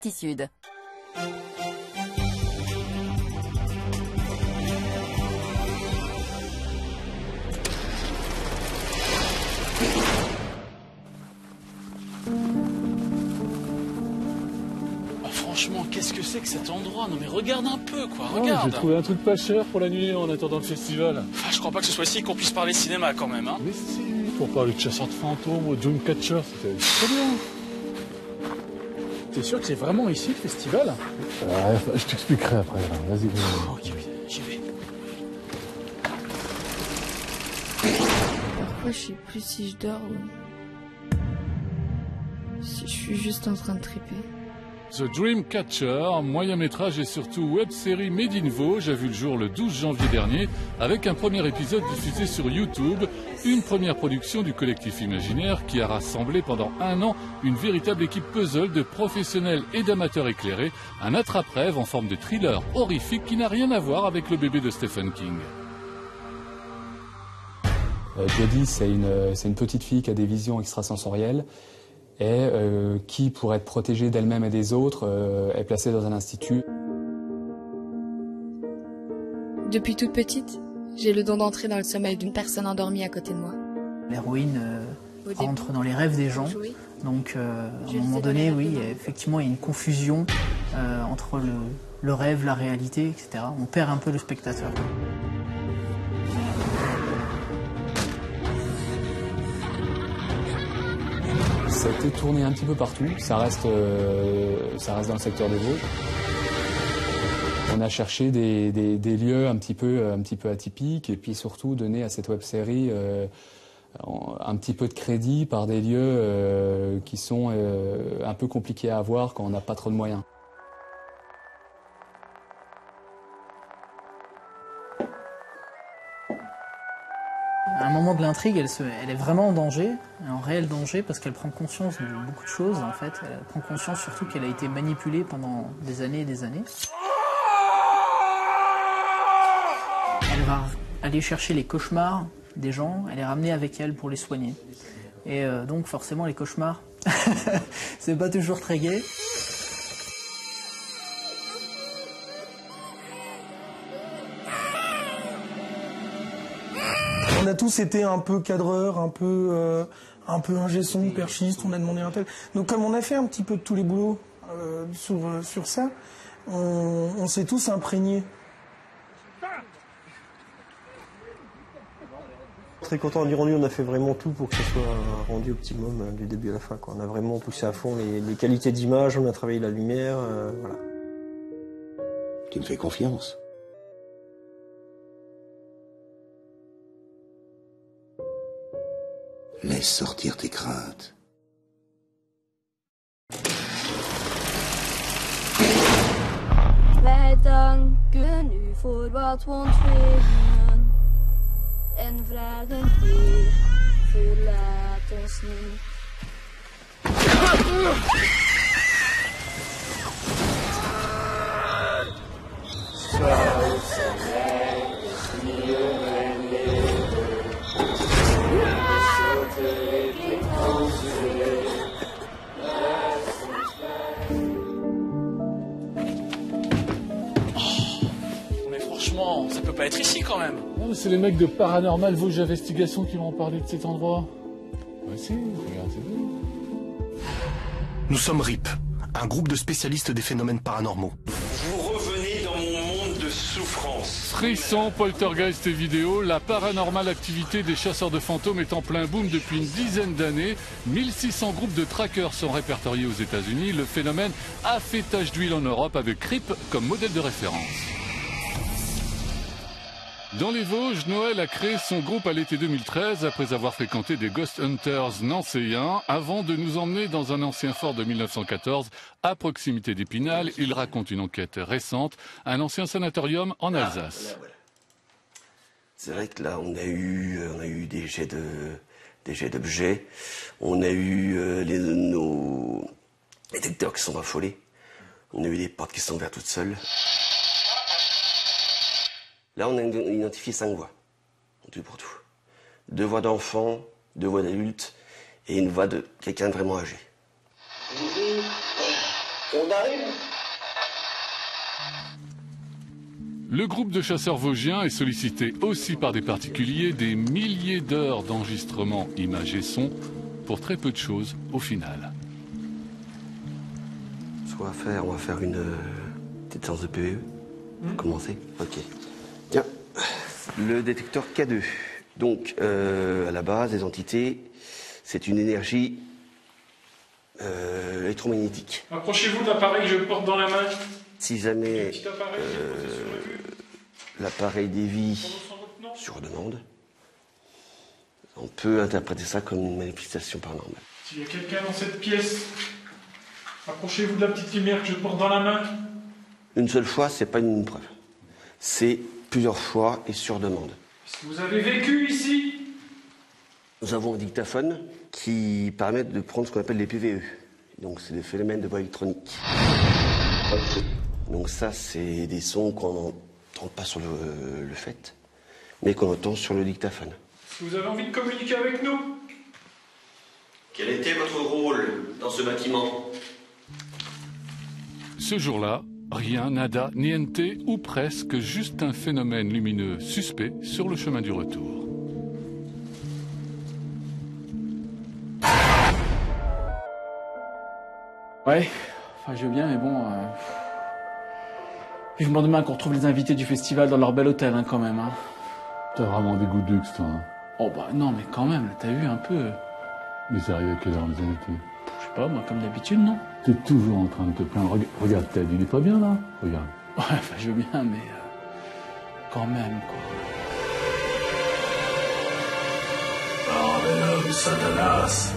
Sud. Franchement, qu'est-ce que c'est que cet endroit? Non mais regarde un peu quoi, Oh, regarde. j'ai trouvé un truc pas cher pour la nuit en attendant le festival. Enfin, je crois pas que ce soit ici qu'on puisse parler cinéma quand même, hein. Mais si, pour parler de chasseurs de fantômes ou Dreamcatcher, c'était très bien. T'es sûr que c'est vraiment ici le festival? Je t'expliquerai après, vas-y. Ok, oui, j'y vais. Parfois, je sais plus si je dors ou si je suis juste en train de triper. The Dreamcatcher, moyen-métrage et surtout web-série Made in Vosges, a vu le jour le 12 janvier dernier avec un premier épisode diffusé sur YouTube, une première production du collectif imaginaire qui a rassemblé pendant un an une véritable équipe puzzle de professionnels et d'amateurs éclairés, un attrape-rêve en forme de thriller horrifique qui n'a rien à voir avec le bébé de Stephen King. Jodie, c'est une petite fille qui a des visions extrasensorielles et qui, pour être protégée d'elle-même et des autres, est placée dans un institut. Depuis toute petite, j'ai le don d'entrer dans le sommeil d'une personne endormie à côté de moi. L'héroïne rentre dans les rêves des gens. Donc, à un moment donné, oui, effectivement, il y a une confusion entre le rêve, la réalité, etc. On perd un peu le spectateur. Ça a été tourné un petit peu partout, ça reste dans le secteur des Vosges. On a cherché des lieux un petit peu atypiques et puis surtout donner à cette web-série un petit peu de crédit par des lieux qui sont un peu compliqués à avoir quand on n'a pas trop de moyens. À un moment de l'intrigue, elle est vraiment en danger, en réel danger, parce qu'elle prend conscience de beaucoup de choses, en fait. Elle prend conscience surtout qu'elle a été manipulée pendant des années et des années. Elle va aller chercher les cauchemars des gens, elle les ramener avec elle pour les soigner. Et donc forcément les cauchemars, c'est pas toujours très gai. On a tous été un peu cadreurs, un peu ingé son, perchiste, on a demandé un tel. Donc comme on a fait un petit peu de tous les boulots sur ça, on s'est tous imprégnés. Très content du rendu, on a fait vraiment tout pour que ce soit un rendu optimum du début à la fin, quoi. On a vraiment poussé à fond les qualités d'image, on a travaillé la lumière, voilà. Tu me fais confiance. Laisse sortir tes craintes. Wij danken u voor wat we ontvingen en vragen Heer, verlaat ons niet. Mais franchement, ça peut pas être ici quand même. Non, mais c'est les mecs de Paranormal Vosges Investigation qui m'ont parlé de cet endroit. Ouais, si, regarde, c'est bon. Nous sommes RIP, un groupe de spécialistes des phénomènes paranormaux. Vous revenez dans mon monde de souffrance. Frisson, poltergeist et vidéo, la paranormale activité des chasseurs de fantômes est en plein boom depuis une dizaine d'années. 1600 groupes de trackers sont répertoriés aux États-Unis. Le phénomène a fait tache d'huile en Europe avec RIP comme modèle de référence. Dans les Vosges, Noël a créé son groupe à l'été 2013 après avoir fréquenté des Ghost Hunters nancéens. Avant de nous emmener dans un ancien fort de 1914 à proximité d'Épinal, il raconte une enquête récente, un ancien sanatorium en Alsace. Voilà. C'est vrai que là, on a eu des jets d'objets, on a eu nos détecteurs qui sont affolés, on a eu des portes qui sont ouvertes toutes seules. Là, on a identifié 5 voix, en tout pour tout. 2 voix d'enfants, 2 voix d'adultes et une voix de quelqu'un de vraiment âgé. On arrive. Le groupe de chasseurs vosgiens est sollicité aussi par des particuliers, des milliers d'heures d'enregistrement images et sons pour très peu de choses au final. Ce qu'on va faire, on va faire une petite séance de PVE. Commencer. Ok. Tiens, le détecteur K2. Donc, à la base, les entités, c'est une énergie électromagnétique. Approchez-vous de l'appareil que je porte dans la main. Si jamais l'appareil dévie sur demande, on peut interpréter ça comme une manifestation paranormale. S'il y a quelqu'un dans cette pièce, approchez-vous de la petite lumière que je porte dans la main. Une seule fois, c'est pas une preuve. C'est plusieurs fois et sur demande. Est-ce que vous avez vécu ici? Nous avons un dictaphone qui permet de prendre ce qu'on appelle les PVE. Donc c'est des phénomènes de voix électronique. Donc ça, c'est des sons qu'on n'entend pas sur le fait, mais qu'on entend sur le dictaphone. Est-ce que vous avez envie de communiquer avec nous? Quel était votre rôle dans ce bâtiment? Ce jour-là, rien, nada, niente ou presque, juste un phénomène lumineux suspect sur le chemin du retour. Ouais, enfin je veux bien, mais bon... Vivement demain qu'on retrouve les invités du festival dans leur bel hôtel, hein, quand même. Hein. T'as vraiment des goûts de luxe, toi. Hein. Oh bah non, mais quand même, t'as vu un peu... Mais ça arrive à quelle heure, les invités? Je sais pas, moi, comme d'habitude, non? T'es toujours en train de te plaindre. Regarde, Ted, il est pas bien, là? Regarde. Ouais, enfin, je veux bien, mais... quand même, quoi. Par le Satanas.